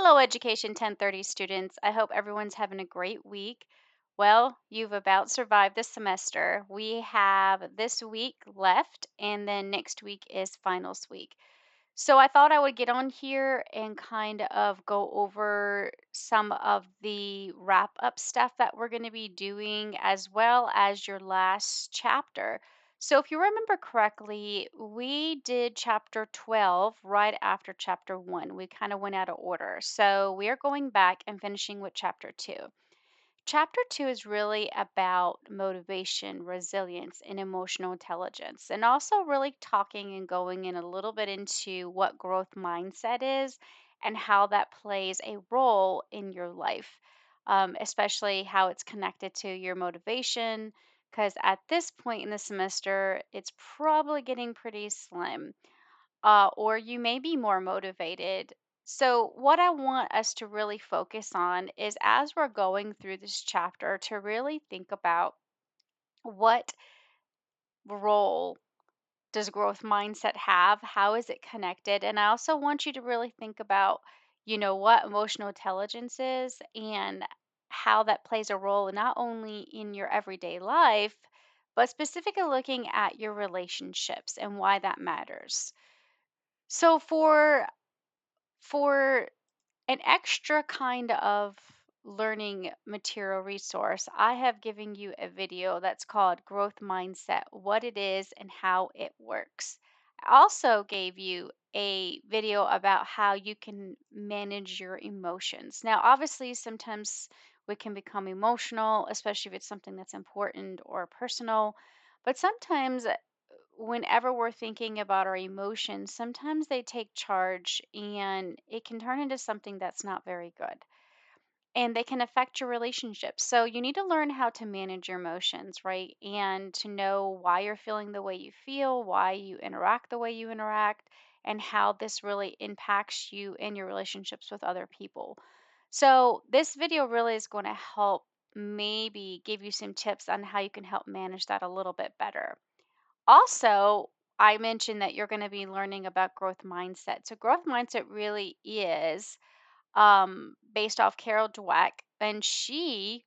Hello, Education 1030 students. I hope everyone's having a great week. Well, you've about survived the semester. We have this week left, and then next week is finals week. So I thought I would get on here and kind of go over some of the wrap up stuff that we're going to be doing, as well as your last chapter. So if you remember correctly, we did chapter 12 right after chapter 1. We kind of went out of order. So we are going back and finishing with chapter 2. Chapter 2 is really about motivation, resilience, and emotional intelligence, and also really talking and going in a little bit into what growth mindset is and how that plays a role in your life, especially how it's connected to your motivation. Because at this point in the semester, it's probably getting pretty slim, or you may be more motivated. So, what I want us to really focus on is as we're going through this chapter, to really think about what role does growth mindset have? How is it connected? And I also want you to really think about, what emotional intelligence is and how that plays a role not only in your everyday life, but specifically looking at your relationships and why that matters. So for an extra kind of learning material resource, I have given you a video that's called Growth Mindset, what it is and how it works. I also gave you a video about how you can manage your emotions. Now, obviously, sometimes we can become emotional, especially if it's something that's important or personal, but sometimes whenever we're thinking about our emotions, sometimes they take charge and it can turn into something that's not very good. And they can affect your relationships. So you need to learn how to manage your emotions, right? And to know why you're feeling the way you feel, why you interact the way you interact, and how this really impacts you and your relationships with other people. So this video really is going to help maybe give you some tips on how you can help manage that a little bit better. Also, I mentioned that you're going to be learning about growth mindset. So, growth mindset really is based off Carol Dweck, and she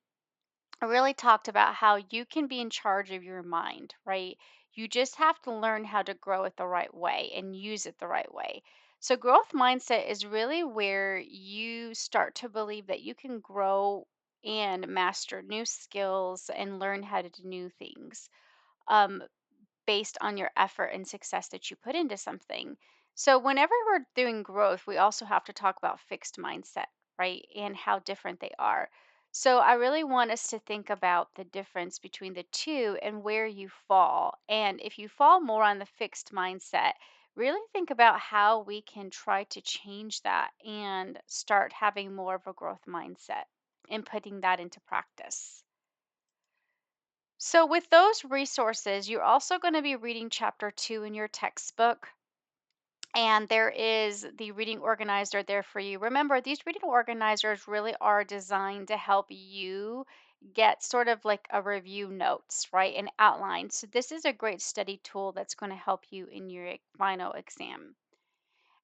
really talked about how you can be in charge of your mind, right? You just have to learn how to grow it the right way and use it the right way. So, growth mindset is really where you start to believe that you can grow and master new skills and learn how to do new things. Um, Based on your effort and success that you put into something. So, whenever we're doing growth, we also have to talk about fixed mindset, right? And how different they are. So, I really want us to think about the difference between the two and where you fall. And if you fall more on the fixed mindset, really think about how we can try to change that and start having more of a growth mindset and putting that into practice. So, with those resources, you're also going to be reading chapter 2 in your textbook. And there is the reading organizer there for you. Remember, these reading organizers really are designed to help you get sort of like a review notes, right? An outline. So, this is a great study tool that's going to help you in your final exam.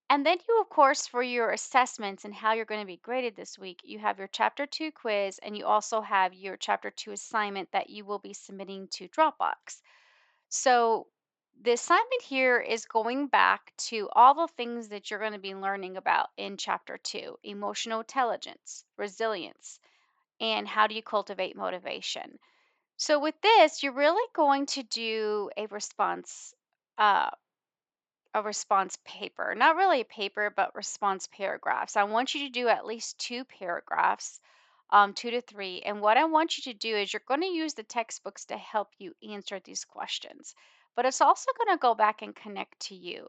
And then you, of course, for your assessments and how you're going to be graded this week, you have your chapter 2 quiz and you also have your chapter 2 assignment that you will be submitting to Dropbox. So the assignment here is going back to all the things that you're going to be learning about in chapter 2: emotional intelligence, resilience, and how do you cultivate motivation. So with this, you're really going to do uh, a response paper. Not really a paper, but response paragraphs. I want you to do at least two paragraphs, two to three. And what I want you to do is you're going to use the textbooks to help you answer these questions, but it's also going to go back and connect to you.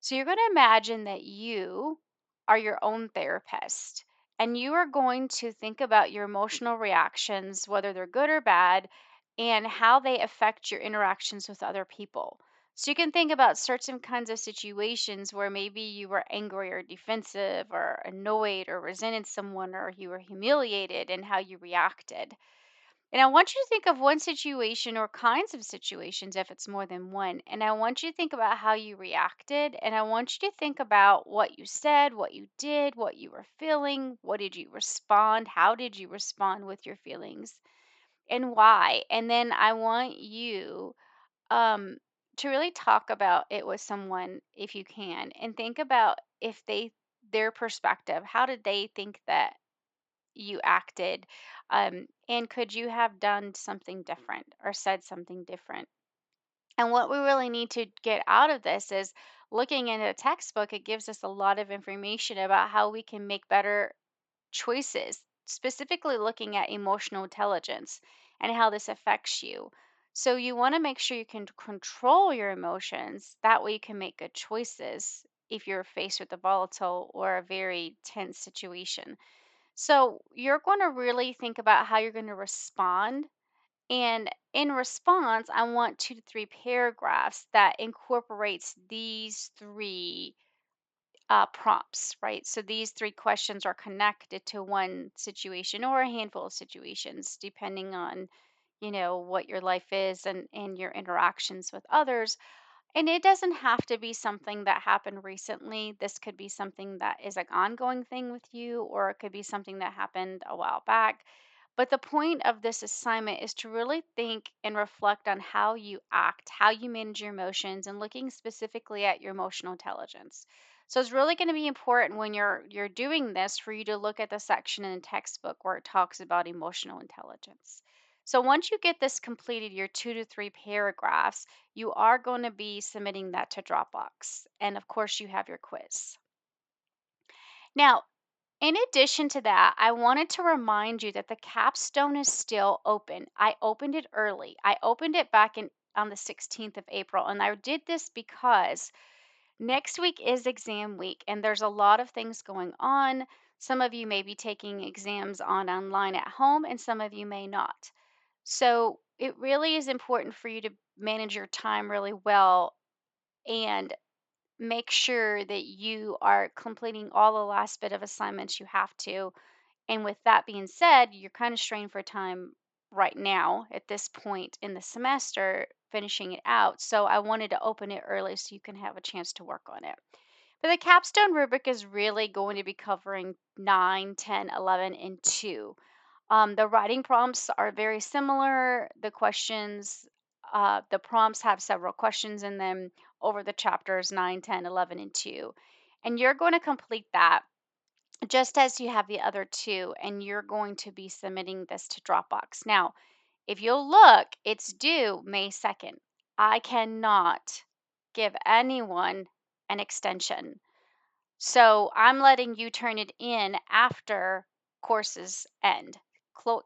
So you're going to imagine that you are your own therapist and you are going to think about your emotional reactions, whether they're good or bad, and how they affect your interactions with other people. So you can think about certain kinds of situations where maybe you were angry or defensive or annoyed or resented someone or you were humiliated and how you reacted. And I want you to think of one situation or kinds of situations if it's more than one. And I want you to think about how you reacted. And I want you to think about what you said, what you did, what you were feeling. What did you respond? How did you respond with your feelings? And why? And then I want you um, to really talk about it with someone if you can and think about if their perspective, how did they think that you acted, and could you have done something different or said something different? And what we really need to get out of this is looking in a textbook. It gives us a lot of information about how we can make better choices, specifically looking at emotional intelligence and how this affects you. So you want to make sure you can control your emotions. That way you can make good choices if you're faced with a volatile or a very tense situation. So you're going to really think about how you're going to respond. And in response, I want 2 to 3 paragraphs that incorporates these three prompts, right? So these 3 questions are connected to one situation or a handful of situations, depending on, what your life is and your interactions with others. And it doesn't have to be something that happened recently. This could be something that is an ongoing thing with you, or it could be something that happened a while back. But the point of this assignment is to really think and reflect on how you act, how you manage your emotions, and looking specifically at your emotional intelligence. So it's really going to be important when you're doing this for you to look at the section in the textbook where it talks about emotional intelligence. So once you get this completed, your 2 to 3 paragraphs, you are going to be submitting that to Dropbox. And of course, you have your quiz. Now, in addition to that, I wanted to remind you that the capstone is still open. I opened it early. I opened it back in on the 16th of April, and I did this because next week is exam week and there's a lot of things going on. Some of you may be taking exams on online at home and some of you may not. So, it really is important for you to manage your time really well and make sure that you are completing all the last bit of assignments you have to. And with that being said, you're kind of strained for time right now at this point in the semester, finishing it out. So I wanted to open it early so you can have a chance to work on it. But the capstone rubric is really going to be covering 9, 10, 11, and 2. The writing prompts are very similar. The prompts have several questions in them over the chapters 9, 10, 11, and 2. And you're going to complete that just as you have the other two, and you're going to be submitting this to Dropbox. Now, if you'll look, it's due May 2nd. I cannot give anyone an extension. So I'm letting you turn it in after courses end.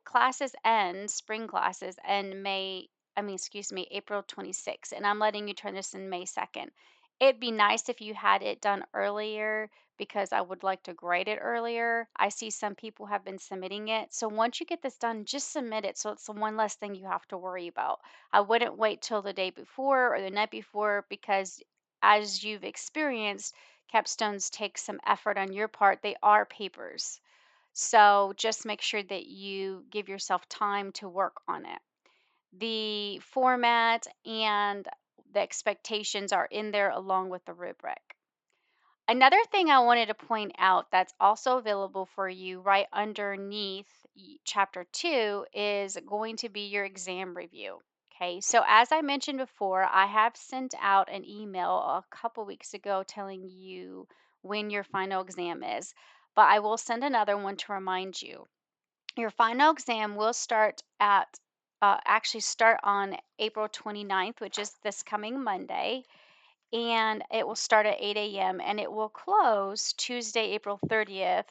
Classes end, spring classes end April 26th, and I'm letting you turn this in May 2nd. It'd be nice if you had it done earlier because I would like to grade it earlier. I see some people have been submitting it. So once you get this done, just submit it so it's the one less thing you have to worry about. I wouldn't wait till the day before or the night before because as you've experienced, capstones take some effort on your part. They are papers. So just make sure that you give yourself time to work on it. The format and the expectations are in there along with the rubric. Another thing I wanted to point out that's also available for you right underneath chapter 2 is going to be your exam review. Okay, so as I mentioned before, I have sent out an email a couple weeks ago telling you when your final exam is, but I will send another one to remind you. Your final exam will start on April 29th, which is this coming Monday, and it will start at 8 a.m. and it will close Tuesday, April 30th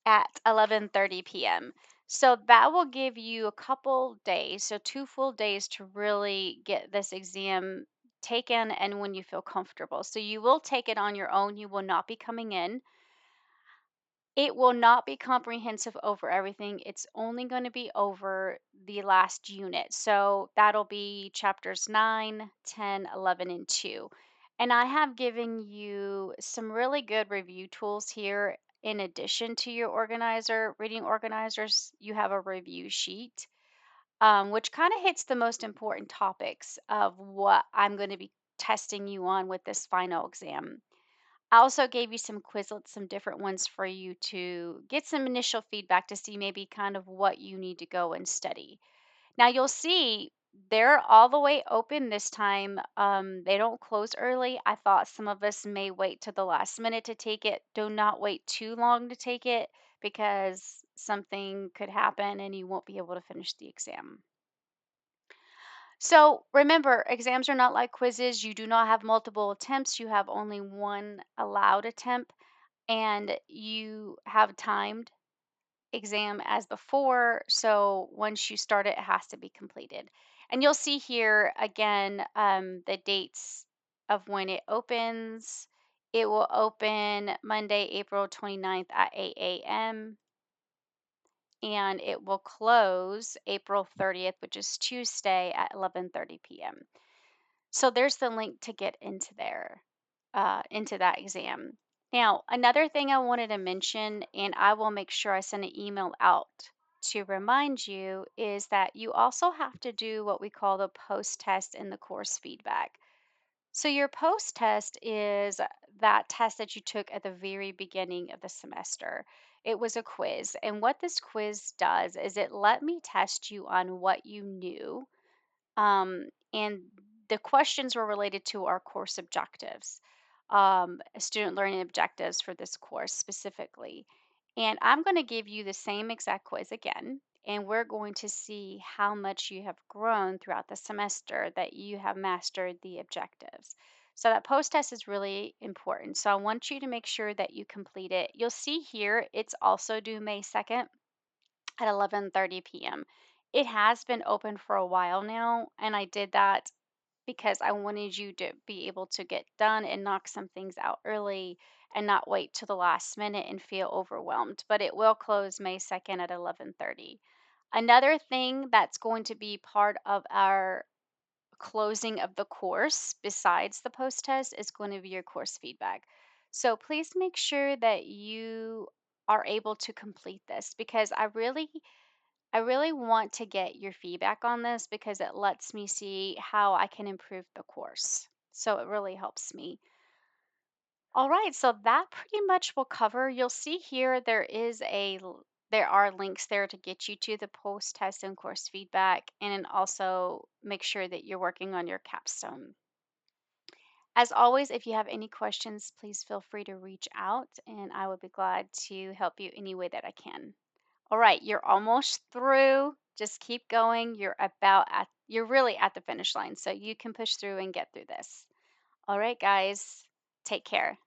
at 11:30 p.m. So that will give you a couple days, so 2 full days to really get this exam taken and when you feel comfortable. So you will take it on your own. You will not be coming in. It will not be comprehensive over everything. It's only going to be over the last unit. So that'll be chapters 9, 10, 11, and 2. And I have given you some really good review tools here in addition to your organizer, reading organizers, you have a review sheet, which kind of hits the most important topics of what I'm going to be testing you on with this final exam. I also gave you some Quizlets, some different ones for you to get some initial feedback to see maybe kind of what you need to go and study. Now you'll see they're all the way open this time. They don't close early. I thought some of us may wait to the last minute to take it. Do not wait too long to take it because something could happen and you won't be able to finish the exam. So remember, exams are not like quizzes. You do not have multiple attempts. You have only one allowed attempt, and you have timed exam as before. So once you start it, it has to be completed. And you'll see here again the dates of when it opens. It will open Monday, April 29th at 8 a.m. and it will close April 30th, which is Tuesday at 11:30 p.m. So there's the link to get into there, into that exam. Now, another thing I wanted to mention, and I will make sure I send an email out to remind you, is that you also have to do what we call the post test and the course feedback. So, your post test is that test that you took at the very beginning of the semester. It was a quiz. And what this quiz does is it let me test you on what you knew, and the questions were related to our course objectives, student learning objectives for this course specifically. And I'm going to give you the same exact quiz again, and we're going to see how much you have grown throughout the semester that you have mastered the objectives. So that post test is really important. So I want you to make sure that you complete it. You'll see here it's also due May 2nd at 11:30 p.m. It has been open for a while now, and I did that because I wanted you to be able to get done and knock some things out early and not wait to the last minute and feel overwhelmed. But it will close May 2nd at 11:30. Another thing that's going to be part of our closing of the course besides the post test is going to be your course feedback. So please make sure that you are able to complete this because I really want to get your feedback on this because it lets me see how I can improve the course. So it really helps me. All right, so that pretty much will cover. You'll see here there are links there to get you to the post test and course feedback, and then also make sure that you're working on your capstone. As always, if you have any questions, please feel free to reach out, and I would be glad to help you any way that I can. All right, you're almost through. Just keep going. You're really at the finish line, so you can push through and get through this. All right, guys, take care.